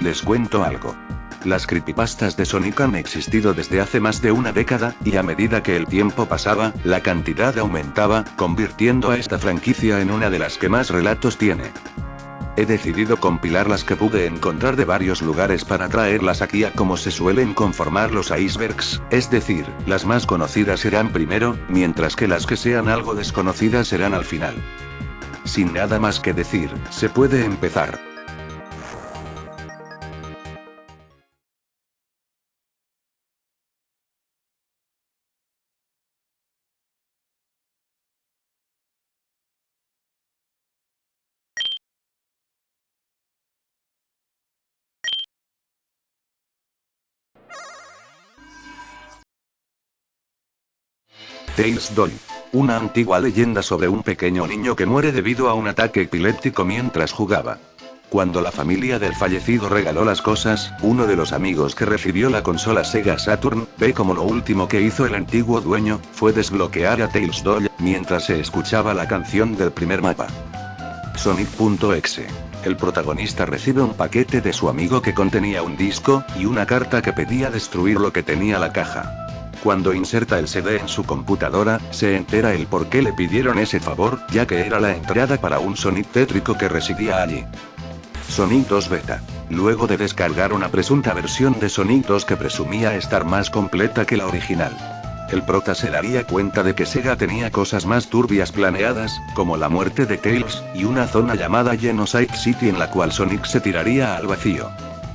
Les cuento algo. Las creepypastas de Sonic han existido desde hace más de una década, y a medida que el tiempo pasaba, la cantidad aumentaba, convirtiendo a esta franquicia en una de las que más relatos tiene. He decidido compilar las que pude encontrar de varios lugares para traerlas aquí a como se suelen conformar los icebergs, es decir, las más conocidas serán primero, mientras que las que sean algo desconocidas serán al final. Sin nada más que decir, se puede empezar. Tails Doll. Una antigua leyenda sobre un pequeño niño que muere debido a un ataque epiléptico mientras jugaba. Cuando la familia del fallecido regaló las cosas, uno de los amigos que recibió la consola Sega Saturn, ve como lo último que hizo el antiguo dueño, fue desbloquear a Tails Doll, mientras se escuchaba la canción del primer mapa. Sonic.exe. El protagonista recibe un paquete de su amigo que contenía un disco, y una carta que pedía destruir lo que tenía la caja. Cuando inserta el CD en su computadora, se entera el por qué le pidieron ese favor, ya que era la entrada para un Sonic tétrico que residía allí. Sonic 2 Beta. Luego de descargar una presunta versión de Sonic 2 que presumía estar más completa que la original, el prota se daría cuenta de que Sega tenía cosas más turbias planeadas, como la muerte de Tails, y una zona llamada Genocide City en la cual Sonic se tiraría al vacío.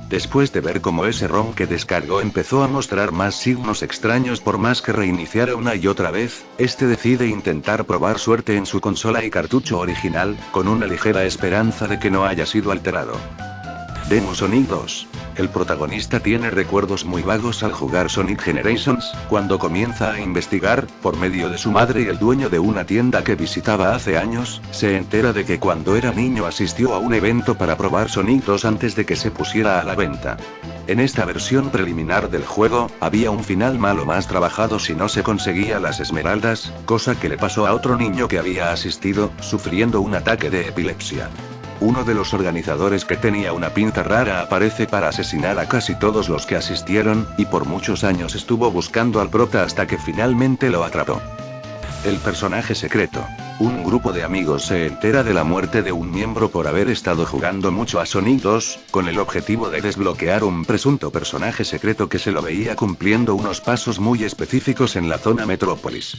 Después de ver cómo ese ROM que descargó empezó a mostrar más signos extraños por más que reiniciara una y otra vez, este decide intentar probar suerte en su consola y cartucho original, con una ligera esperanza de que no haya sido alterado. Demo Sonic 2. El protagonista tiene recuerdos muy vagos al jugar Sonic Generations, cuando comienza a investigar, por medio de su madre y el dueño de una tienda que visitaba hace años, se entera de que cuando era niño asistió a un evento para probar Sonic 2 antes de que se pusiera a la venta. En esta versión preliminar del juego, había un final malo más trabajado si no se conseguía las esmeraldas, cosa que le pasó a otro niño que había asistido, sufriendo un ataque de epilepsia. Uno de los organizadores que tenía una pinta rara aparece para asesinar a casi todos los que asistieron, y por muchos años estuvo buscando al prota hasta que finalmente lo atrapó. El personaje secreto. Un grupo de amigos se entera de la muerte de un miembro por haber estado jugando mucho a Sonic 2, con el objetivo de desbloquear un presunto personaje secreto que se lo veía cumpliendo unos pasos muy específicos en la zona Metrópolis.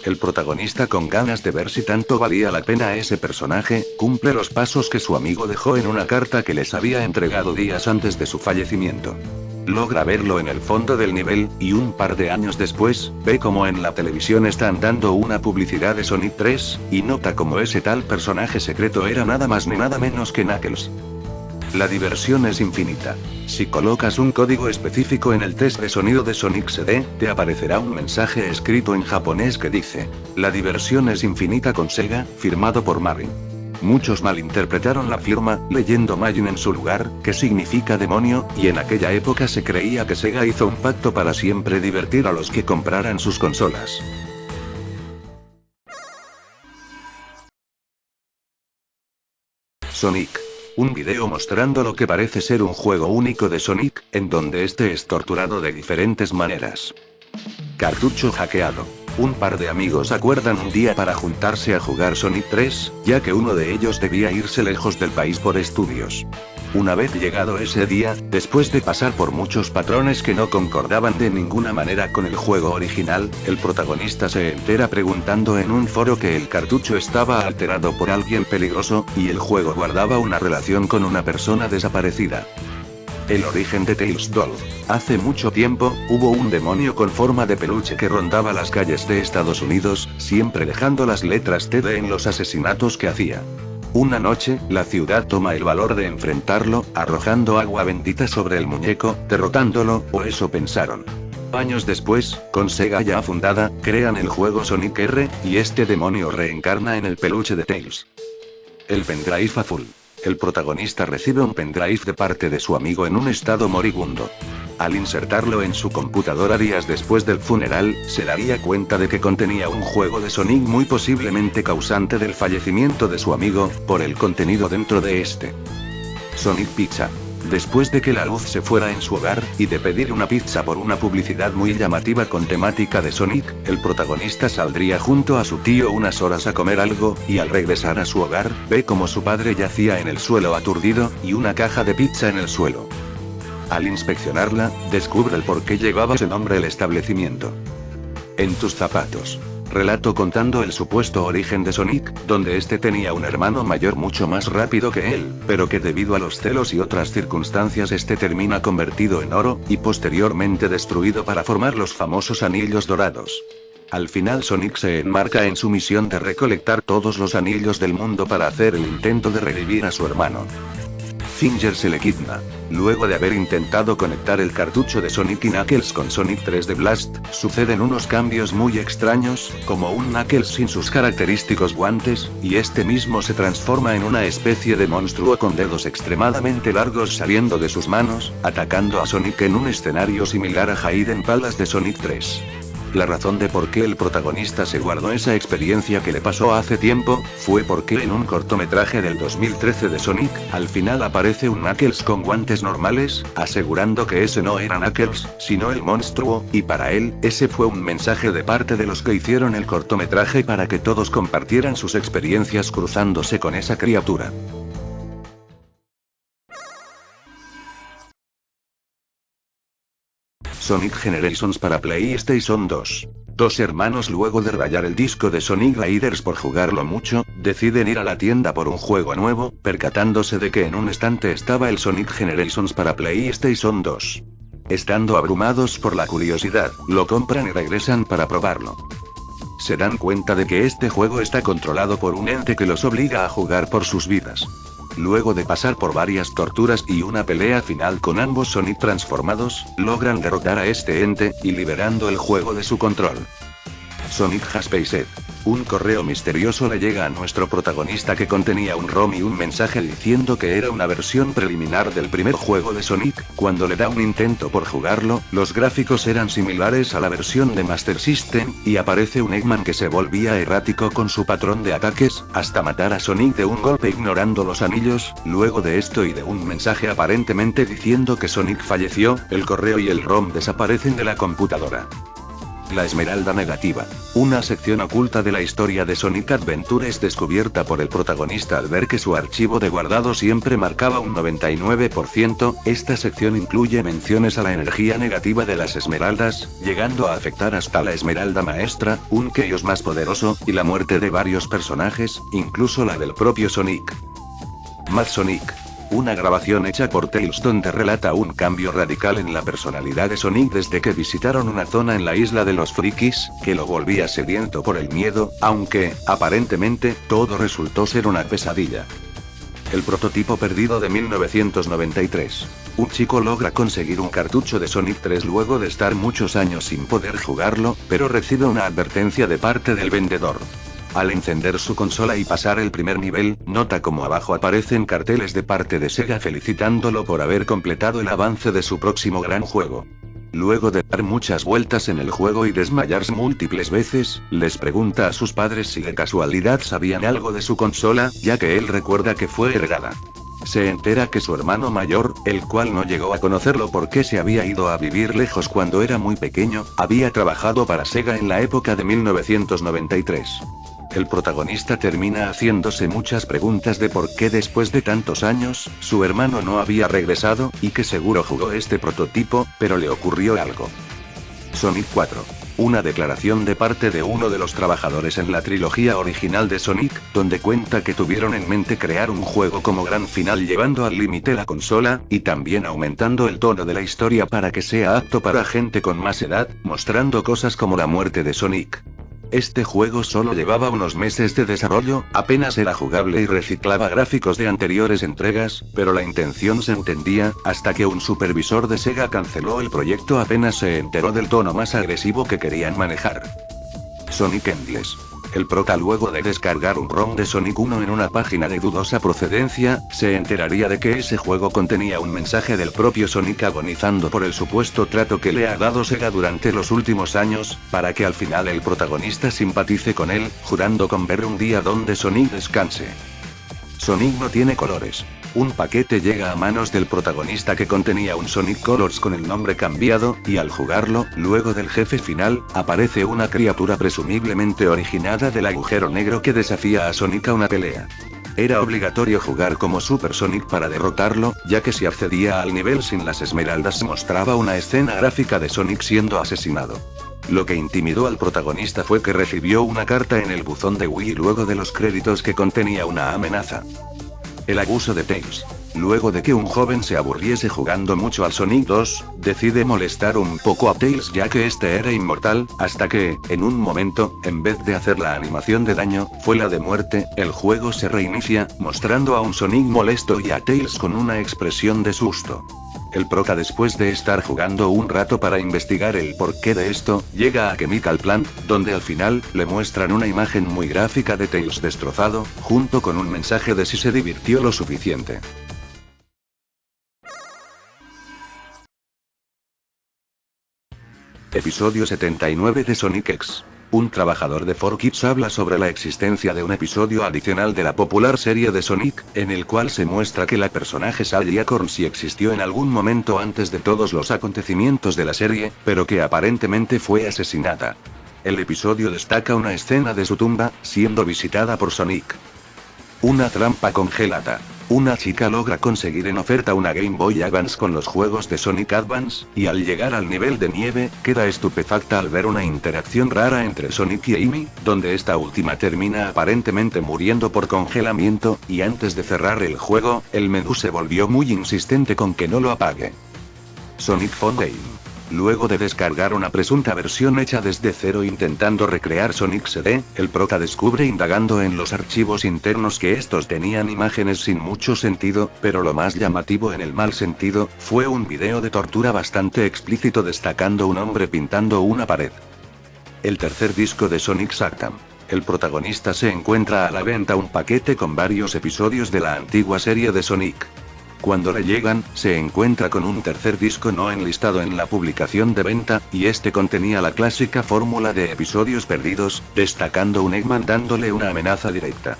El protagonista, con ganas de ver si tanto valía la pena ese personaje, cumple los pasos que su amigo dejó en una carta que les había entregado días antes de su fallecimiento. Logra verlo en el fondo del nivel, y un par de años después, ve como en la televisión están dando una publicidad de Sonic 3, y nota como ese tal personaje secreto era nada más ni nada menos que Knuckles. La diversión es infinita. Si colocas un código específico en el test de sonido de Sonic CD, te aparecerá un mensaje escrito en japonés que dice: "La diversión es infinita con Sega", firmado por Marin. Muchos malinterpretaron la firma, leyendo Majin en su lugar, que significa demonio, y en aquella época se creía que Sega hizo un pacto para siempre divertir a los que compraran sus consolas. Sonic. Un video mostrando lo que parece ser un juego único de Sonic, en donde este es torturado de diferentes maneras. Cartucho hackeado. Un par de amigos acuerdan un día para juntarse a jugar Sonic 3, ya que uno de ellos debía irse lejos del país por estudios. Una vez llegado ese día, después de pasar por muchos patrones que no concordaban de ninguna manera con el juego original, el protagonista se entera preguntando en un foro que el cartucho estaba alterado por alguien peligroso, y el juego guardaba una relación con una persona desaparecida. El origen de Tails Doll. Hace mucho tiempo, hubo un demonio con forma de peluche que rondaba las calles de Estados Unidos, siempre dejando las letras TD en los asesinatos que hacía. Una noche, la ciudad toma el valor de enfrentarlo, arrojando agua bendita sobre el muñeco, derrotándolo, o eso pensaron. Años después, con Sega ya fundada, crean el juego Sonic R, y este demonio reencarna en el peluche de Tails. El pendrive azul. El protagonista recibe un pendrive de parte de su amigo en un estado moribundo. Al insertarlo en su computadora días después del funeral, se daría cuenta de que contenía un juego de Sonic muy posiblemente causante del fallecimiento de su amigo, por el contenido dentro de este. Sonic Pizza. Después de que la luz se fuera en su hogar, y de pedir una pizza por una publicidad muy llamativa con temática de Sonic, el protagonista saldría junto a su tío unas horas a comer algo, y al regresar a su hogar, ve como su padre yacía en el suelo aturdido, y una caja de pizza en el suelo. Al inspeccionarla, descubre el por qué llevaba ese nombre el establecimiento. En tus zapatos. Relato contando el supuesto origen de Sonic, donde este tenía un hermano mayor mucho más rápido que él, pero que debido a los celos y otras circunstancias este termina convertido en oro, y posteriormente destruido para formar los famosos anillos dorados. Al final Sonic se enmarca en su misión de recolectar todos los anillos del mundo para hacer el intento de revivir a su hermano. Finger se le quita. Luego de haber intentado conectar el cartucho de Sonic y Knuckles con Sonic 3D Blast, suceden unos cambios muy extraños, como un Knuckles sin sus característicos guantes, y este mismo se transforma en una especie de monstruo con dedos extremadamente largos saliendo de sus manos, atacando a Sonic en un escenario similar a Hidden Palace de Sonic 3. La razón de por qué el protagonista se guardó esa experiencia que le pasó hace tiempo, fue porque en un cortometraje del 2013 de Sonic, al final aparece un Knuckles con guantes normales, asegurando que ese no era Knuckles, sino el monstruo, y para él, ese fue un mensaje de parte de los que hicieron el cortometraje para que todos compartieran sus experiencias cruzándose con esa criatura. Sonic Generations para PlayStation 2. Dos hermanos luego de rayar el disco de Sonic Riders por jugarlo mucho, deciden ir a la tienda por un juego nuevo, percatándose de que en un estante estaba el Sonic Generations para PlayStation 2. Estando abrumados por la curiosidad, lo compran y regresan para probarlo. Se dan cuenta de que este juego está controlado por un ente que los obliga a jugar por sus vidas. Luego de pasar por varias torturas y una pelea final con ambos Sonic transformados, logran derrotar a este ente, y liberando el juego de su control. Sonic has Paid. Un correo misterioso le llega a nuestro protagonista que contenía un ROM y un mensaje diciendo que era una versión preliminar del primer juego de Sonic. Cuando le da un intento por jugarlo, los gráficos eran similares a la versión de Master System, y aparece un Eggman que se volvía errático con su patrón de ataques, hasta matar a Sonic de un golpe ignorando los anillos. Luego de esto y de un mensaje aparentemente diciendo que Sonic falleció, el correo y el ROM desaparecen de la computadora. La Esmeralda Negativa. Una sección oculta de la historia de Sonic Adventure es descubierta por el protagonista al ver que su archivo de guardado siempre marcaba un 99%, esta sección incluye menciones a la energía negativa de las esmeraldas, llegando a afectar hasta la Esmeralda Maestra, un Chaos más poderoso, y la muerte de varios personajes, incluso la del propio Sonic. Mad Sonic. Una grabación hecha por Tails donde relata un cambio radical en la personalidad de Sonic desde que visitaron una zona en la isla de los frikis, que lo volvía sediento por el miedo, aunque, aparentemente, todo resultó ser una pesadilla. El prototipo perdido de 1993. Un chico logra conseguir un cartucho de Sonic 3 luego de estar muchos años sin poder jugarlo, pero recibe una advertencia de parte del vendedor. Al encender su consola y pasar el primer nivel, nota como abajo aparecen carteles de parte de Sega felicitándolo por haber completado el avance de su próximo gran juego. Luego de dar muchas vueltas en el juego y desmayarse múltiples veces, les pregunta a sus padres si de casualidad sabían algo de su consola, ya que él recuerda que fue heredada. Se entera que su hermano mayor, el cual no llegó a conocerlo porque se había ido a vivir lejos cuando era muy pequeño, había trabajado para Sega en la época de 1993. El protagonista termina haciéndose muchas preguntas de por qué después de tantos años, su hermano no había regresado, y que seguro jugó este prototipo, pero le ocurrió algo. Sonic 4. Una declaración de parte de uno de los trabajadores en la trilogía original de Sonic, donde cuenta que tuvieron en mente crear un juego como gran final llevando al límite la consola, y también aumentando el tono de la historia para que sea apto para gente con más edad, mostrando cosas como la muerte de Sonic. Este juego solo llevaba unos meses de desarrollo, apenas era jugable y reciclaba gráficos de anteriores entregas, pero la intención se entendía, hasta que un supervisor de Sega canceló el proyecto apenas se enteró del tono más agresivo que querían manejar. Sonic Endless. El prota luego de descargar un ROM de Sonic 1 en una página de dudosa procedencia, se enteraría de que ese juego contenía un mensaje del propio Sonic agonizando por el supuesto trato que le ha dado Sega durante los últimos años, para que al final el protagonista simpatice con él, jurando con ver un día donde Sonic descanse. Sonic no tiene colores. Un paquete llega a manos del protagonista que contenía un Sonic Colors con el nombre cambiado, y al jugarlo, luego del jefe final, aparece una criatura presumiblemente originada del agujero negro que desafía a Sonic a una pelea. Era obligatorio jugar como Super Sonic para derrotarlo, ya que si accedía al nivel sin las esmeraldas se mostraba una escena gráfica de Sonic siendo asesinado. Lo que intimidó al protagonista fue que recibió una carta en el buzón de Wii luego de los créditos que contenía una amenaza. El abuso de Tails. Luego de que un joven se aburriese jugando mucho al Sonic 2, decide molestar un poco a Tails ya que este era inmortal, hasta que, en un momento, en vez de hacer la animación de daño, fue la de muerte, el juego se reinicia, mostrando a un Sonic molesto y a Tails con una expresión de susto. El prota, después de estar jugando un rato para investigar el porqué de esto, llega a Chemical Plant, donde al final, le muestran una imagen muy gráfica de Tails destrozado, junto con un mensaje de si se divirtió lo suficiente. Episodio 79 de Sonic X. Un trabajador de 4Kids habla sobre la existencia de un episodio adicional de la popular serie de Sonic, en el cual se muestra que la personaje Sally Acorn sí existió en algún momento antes de todos los acontecimientos de la serie, pero que aparentemente fue asesinada. El episodio destaca una escena de su tumba, siendo visitada por Sonic. Una trampa congelada. Una chica logra conseguir en oferta una Game Boy Advance con los juegos de Sonic Advance, y al llegar al nivel de nieve, queda estupefacta al ver una interacción rara entre Sonic y Amy, donde esta última termina aparentemente muriendo por congelamiento, y antes de cerrar el juego, el menú se volvió muy insistente con que no lo apague. Sonic Fun Game. Luego de descargar una presunta versión hecha desde cero intentando recrear Sonic CD, el prota descubre indagando en los archivos internos que estos tenían imágenes sin mucho sentido, pero lo más llamativo en el mal sentido, fue un video de tortura bastante explícito destacando un hombre pintando una pared. El tercer disco de Sonic Sactam. El protagonista se encuentra a la venta un paquete con varios episodios de la antigua serie de Sonic. Cuando le llegan, se encuentra con un tercer disco no enlistado en la publicación de venta, y este contenía la clásica fórmula de episodios perdidos, destacando un Eggman dándole una amenaza directa.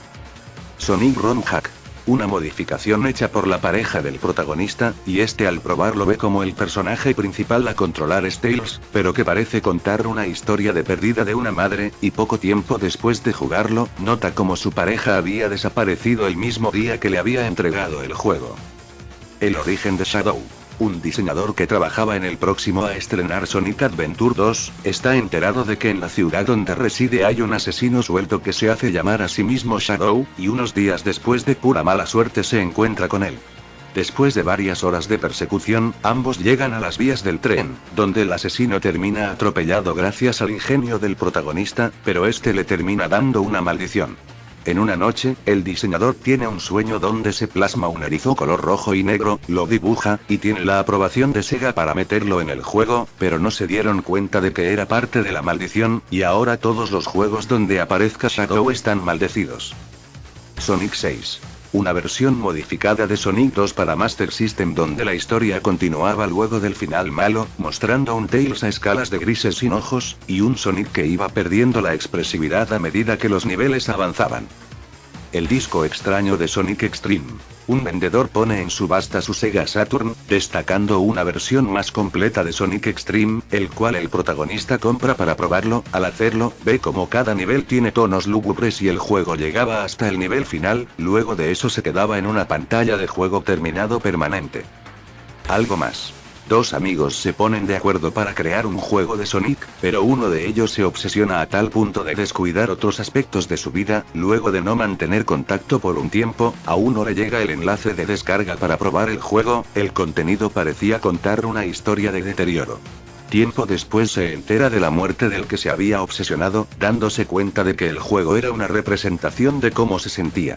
Sonic ROM Hack. Una modificación hecha por la pareja del protagonista, y este al probarlo ve como el personaje principal a controlar es Tails, pero que parece contar una historia de pérdida de una madre, y poco tiempo después de jugarlo, nota como su pareja había desaparecido el mismo día que le había entregado el juego. El origen de Shadow. Un diseñador que trabajaba en el próximo a estrenar Sonic Adventure 2, está enterado de que en la ciudad donde reside hay un asesino suelto que se hace llamar a sí mismo Shadow, y unos días después de pura mala suerte se encuentra con él. Después de varias horas de persecución, ambos llegan a las vías del tren, donde el asesino termina atropellado gracias al ingenio del protagonista, pero este le termina dando una maldición. En una noche, el diseñador tiene un sueño donde se plasma un erizo color rojo y negro, lo dibuja, y tiene la aprobación de Sega para meterlo en el juego, pero no se dieron cuenta de que era parte de la maldición, y ahora todos los juegos donde aparezca Shadow están maldecidos. Sonic 6. Una versión modificada de Sonic 2 para Master System donde la historia continuaba luego del final malo, mostrando un Tails a escalas de grises sin ojos, y un Sonic que iba perdiendo la expresividad a medida que los niveles avanzaban. El disco extraño de Sonic Extreme. Un vendedor pone en subasta su Sega Saturn, destacando una versión más completa de Sonic Extreme, el cual el protagonista compra para probarlo. Al hacerlo, ve como cada nivel tiene tonos lúgubres y el juego llegaba hasta el nivel final, luego de eso se quedaba en una pantalla de juego terminado permanente. Algo más. Dos amigos se ponen de acuerdo para crear un juego de Sonic, pero uno de ellos se obsesiona a tal punto de descuidar otros aspectos de su vida. Luego de no mantener contacto por un tiempo, a uno le llega el enlace de descarga para probar el juego. El contenido parecía contar una historia de deterioro. Tiempo después se entera de la muerte del que se había obsesionado, dándose cuenta de que el juego era una representación de cómo se sentía.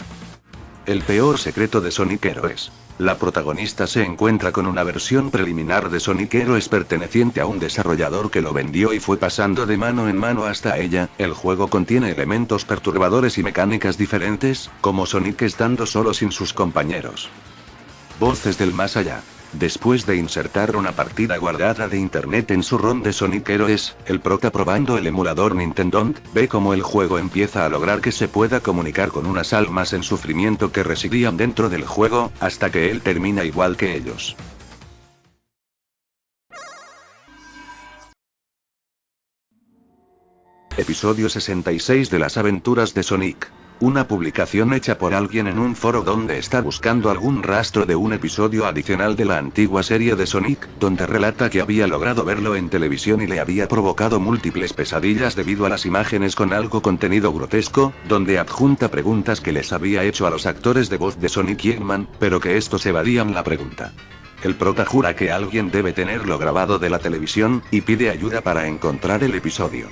El peor secreto de Sonic Heroes. La protagonista se encuentra con una versión preliminar de Sonic Heroes perteneciente a un desarrollador que lo vendió y fue pasando de mano en mano hasta ella. El juego contiene elementos perturbadores y mecánicas diferentes, como Sonic estando solo sin sus compañeros. Voces del más allá. Después de insertar una partida guardada de internet en su ROM de Sonic Heroes, el prota probando el emulador Nintendo, ve cómo el juego empieza a lograr que se pueda comunicar con unas almas en sufrimiento que residían dentro del juego, hasta que él termina igual que ellos. Episodio 66 de las aventuras de Sonic. Una publicación hecha por alguien en un foro donde está buscando algún rastro de un episodio adicional de la antigua serie de Sonic, donde relata que había logrado verlo en televisión y le había provocado múltiples pesadillas debido a las imágenes con algo contenido grotesco, donde adjunta preguntas que les había hecho a los actores de voz de Sonic y Eggman, pero que estos evadían la pregunta. El prota jura que alguien debe tenerlo grabado de la televisión, y pide ayuda para encontrar el episodio.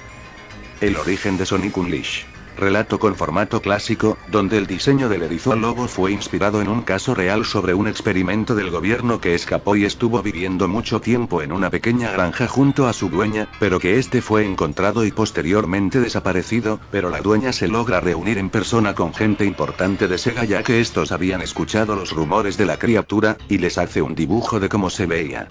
El origen de Sonic Unleashed. Relato con formato clásico, donde el diseño del erizo lobo fue inspirado en un caso real sobre un experimento del gobierno que escapó y estuvo viviendo mucho tiempo en una pequeña granja junto a su dueña, pero que este fue encontrado y posteriormente desaparecido, pero la dueña se logra reunir en persona con gente importante de Sega ya que estos habían escuchado los rumores de la criatura, y les hace un dibujo de cómo se veía.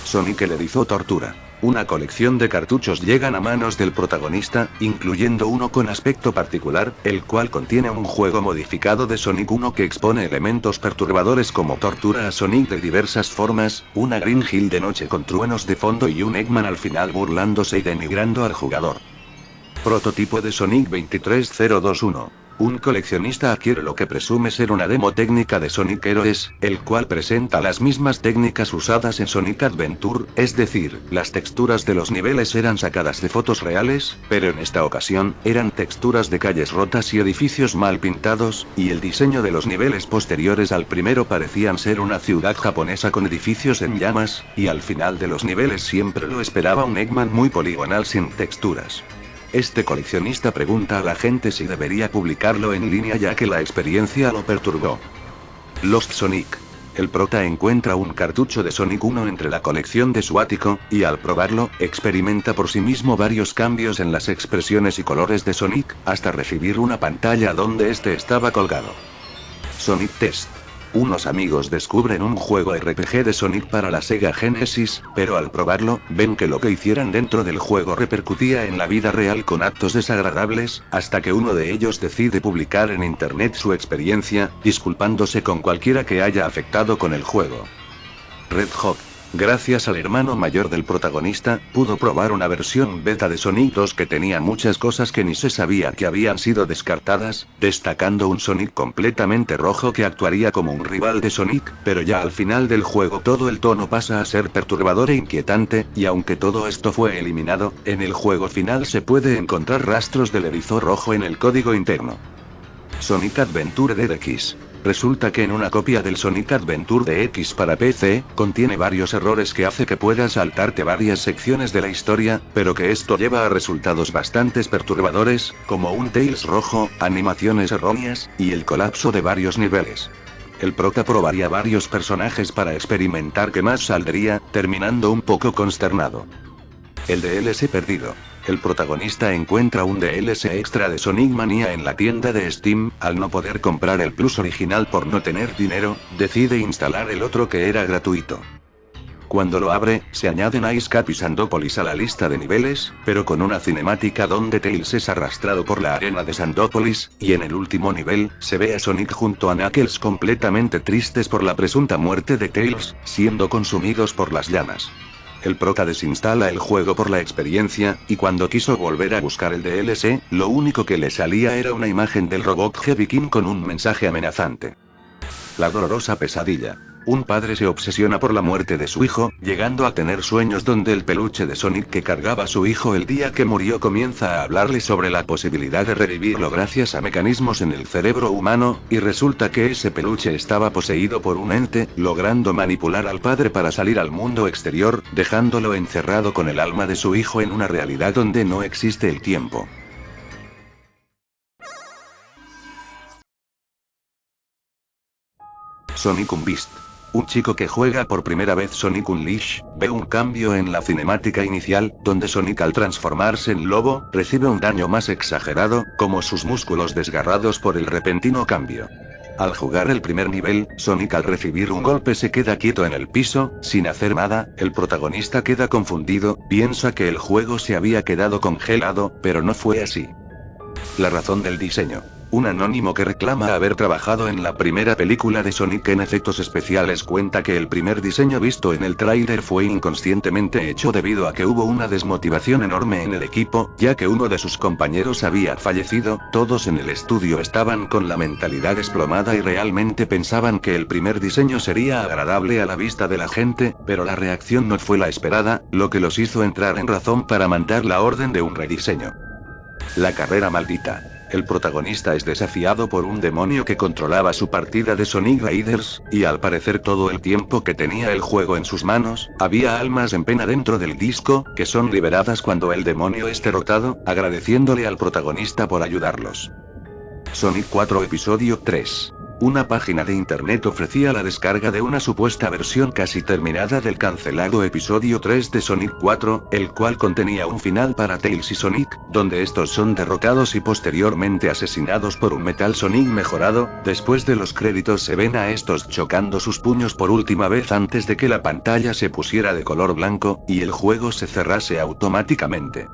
Sonic el erizo tortura. Una colección de cartuchos llegan a manos del protagonista, incluyendo uno con aspecto particular, el cual contiene un juego modificado de Sonic 1 que expone elementos perturbadores como tortura a Sonic de diversas formas, una Green Hill de noche con truenos de fondo y un Eggman al final burlándose y denigrando al jugador. Prototipo de Sonic 23021. Un coleccionista adquiere lo que presume ser una demo técnica de Sonic Heroes, el cual presenta las mismas técnicas usadas en Sonic Adventure, es decir, las texturas de los niveles eran sacadas de fotos reales, pero en esta ocasión, eran texturas de calles rotas y edificios mal pintados, y el diseño de los niveles posteriores al primero parecían ser una ciudad japonesa con edificios en llamas, y al final de los niveles siempre lo esperaba un Eggman muy poligonal sin texturas. Este coleccionista pregunta a la gente si debería publicarlo en línea ya que la experiencia lo perturbó. Lost Sonic. El prota encuentra un cartucho de Sonic 1 entre la colección de su ático, y al probarlo, experimenta por sí mismo varios cambios en las expresiones y colores de Sonic, hasta recibir una pantalla donde este estaba colgado. Sonic Test. Unos amigos descubren un juego RPG de Sonic para la Sega Genesis, pero al probarlo, ven que lo que hicieran dentro del juego repercutía en la vida real con actos desagradables, hasta que uno de ellos decide publicar en internet su experiencia, disculpándose con cualquiera que haya afectado con el juego. Red Hot. Gracias al hermano mayor del protagonista, pudo probar una versión beta de Sonic 2 que tenía muchas cosas que ni se sabía que habían sido descartadas, destacando un Sonic completamente rojo que actuaría como un rival de Sonic, pero ya al final del juego todo el tono pasa a ser perturbador e inquietante, y aunque todo esto fue eliminado, en el juego final se puede encontrar rastros del erizo rojo en el código interno. Sonic Adventure DX. Resulta que en una copia del Sonic Adventure DX para PC, contiene varios errores que hace que puedas saltarte varias secciones de la historia, pero que esto lleva a resultados bastante perturbadores, como un Tails rojo, animaciones erróneas, y el colapso de varios niveles. El prota probaría varios personajes para experimentar qué más saldría, terminando un poco consternado. El DLC perdido. El protagonista encuentra un DLC extra de Sonic Mania en la tienda de Steam, al no poder comprar el Plus original por no tener dinero, decide instalar el otro que era gratuito. Cuando lo abre, se añaden Ice Cap y Sandópolis a la lista de niveles, pero con una cinemática donde Tails es arrastrado por la arena de Sandópolis, y en el último nivel, se ve a Sonic junto a Knuckles completamente tristes por la presunta muerte de Tails, siendo consumidos por las llamas. El prota desinstala el juego por la experiencia, y cuando quiso volver a buscar el DLC, lo único que le salía era una imagen del robot Heavy King con un mensaje amenazante. La dolorosa pesadilla. Un padre se obsesiona por la muerte de su hijo, llegando a tener sueños donde el peluche de Sonic que cargaba a su hijo el día que murió comienza a hablarle sobre la posibilidad de revivirlo gracias a mecanismos en el cerebro humano, y resulta que ese peluche estaba poseído por un ente, logrando manipular al padre para salir al mundo exterior, dejándolo encerrado con el alma de su hijo en una realidad donde no existe el tiempo. Sonic Unleashed. Un chico que juega por primera vez Sonic Unleashed, ve un cambio en la cinemática inicial, donde Sonic al transformarse en lobo, recibe un daño más exagerado, como sus músculos desgarrados por el repentino cambio. Al jugar el primer nivel, Sonic al recibir un golpe se queda quieto en el piso, sin hacer nada, el protagonista queda confundido, piensa que el juego se había quedado congelado, pero no fue así. La razón del diseño. Un anónimo que reclama haber trabajado en la primera película de Sonic en efectos especiales cuenta que el primer diseño visto en el tráiler fue inconscientemente hecho debido a que hubo una desmotivación enorme en el equipo, ya que uno de sus compañeros había fallecido, todos en el estudio estaban con la mentalidad desplomada y realmente pensaban que el primer diseño sería agradable a la vista de la gente, pero la reacción no fue la esperada, lo que los hizo entrar en razón para mandar la orden de un rediseño. La carrera maldita. El protagonista es desafiado por un demonio que controlaba su partida de Sonic Raiders, y al parecer todo el tiempo que tenía el juego en sus manos, había almas en pena dentro del disco, que son liberadas cuando el demonio es derrotado, agradeciéndole al protagonista por ayudarlos. Sonic 4 Episodio 3. Una página de internet ofrecía la descarga de una supuesta versión casi terminada del cancelado episodio 3 de Sonic 4, el cual contenía un final para Tails y Sonic, donde estos son derrotados y posteriormente asesinados por un Metal Sonic mejorado. Después de los créditos se ven a estos chocando sus puños por última vez antes de que la pantalla se pusiera de color blanco, y el juego se cerrase automáticamente.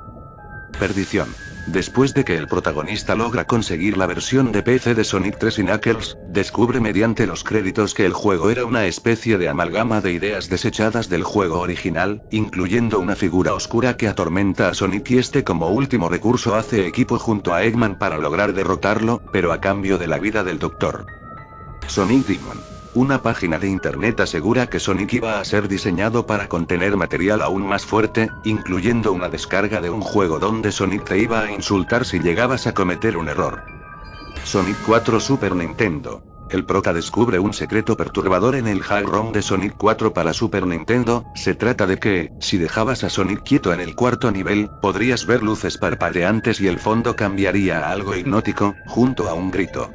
Perdición. Después de que el protagonista logra conseguir la versión de PC de Sonic 3 y Knuckles, descubre mediante los créditos que el juego era una especie de amalgama de ideas desechadas del juego original, incluyendo una figura oscura que atormenta a Sonic y este como último recurso hace equipo junto a Eggman para lograr derrotarlo, pero a cambio de la vida del Dr. Sonic Demon. Una página de internet asegura que Sonic iba a ser diseñado para contener material aún más fuerte, incluyendo una descarga de un juego donde Sonic te iba a insultar si llegabas a cometer un error. Sonic 4 Super Nintendo. El prota descubre un secreto perturbador en el hack ROM de Sonic 4 para Super Nintendo. Se trata de que, si dejabas a Sonic quieto en el cuarto nivel, podrías ver luces parpadeantes y el fondo cambiaría a algo hipnótico, junto a un grito.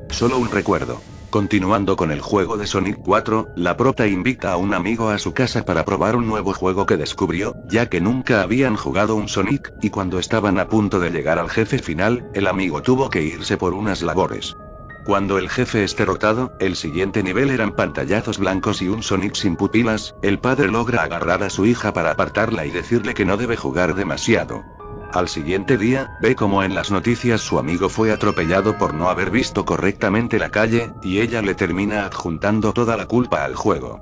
Solo un recuerdo. Continuando con el juego de Sonic 4, la prota invita a un amigo a su casa para probar un nuevo juego que descubrió, ya que nunca habían jugado un Sonic, y cuando estaban a punto de llegar al jefe final, el amigo tuvo que irse por unas labores. Cuando el jefe es derrotado, el siguiente nivel eran pantallazos blancos y un Sonic sin pupilas. El padre logra agarrar a su hija para apartarla y decirle que no debe jugar demasiado. Al siguiente día, ve como en las noticias su amigo fue atropellado por no haber visto correctamente la calle, y ella le termina adjuntando toda la culpa al juego.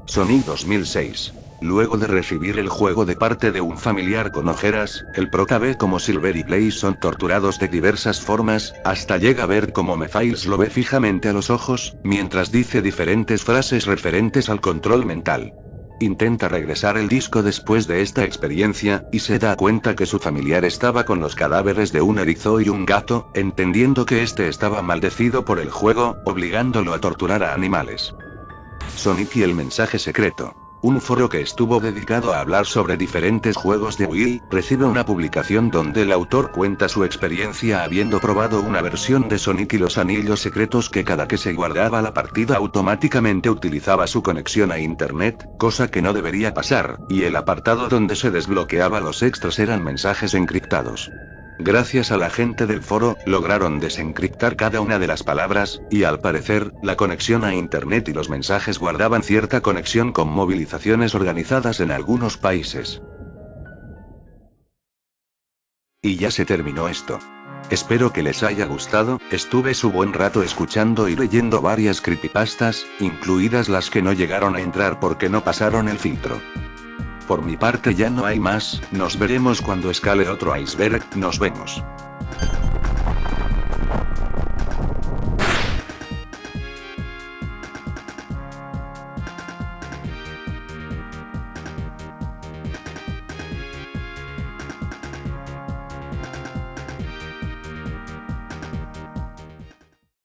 Sonic 2006. Luego de recibir el juego de parte de un familiar con ojeras, el prota ve como Silver y Blaze son torturados de diversas formas, hasta llega a ver como Mephiles lo ve fijamente a los ojos, mientras dice diferentes frases referentes al control mental. Intenta regresar el disco después de esta experiencia, y se da cuenta que su familiar estaba con los cadáveres de un erizo y un gato, entendiendo que este estaba maldecido por el juego, obligándolo a torturar a animales. Sonic y el mensaje secreto. Un foro que estuvo dedicado a hablar sobre diferentes juegos de Wii, recibe una publicación donde el autor cuenta su experiencia habiendo probado una versión de Sonic y los anillos secretos que cada que se guardaba la partida automáticamente utilizaba su conexión a internet, cosa que no debería pasar, y el apartado donde se desbloqueaba los extras eran mensajes encriptados. Gracias a la gente del foro, lograron desencriptar cada una de las palabras, y al parecer, la conexión a internet y los mensajes guardaban cierta conexión con movilizaciones organizadas en algunos países. Y ya se terminó esto. Espero que les haya gustado. Estuve su buen rato escuchando y leyendo varias creepypastas, incluidas las que no llegaron a entrar porque no pasaron el filtro. Por mi parte ya no hay más, nos veremos cuando escale otro iceberg, nos vemos.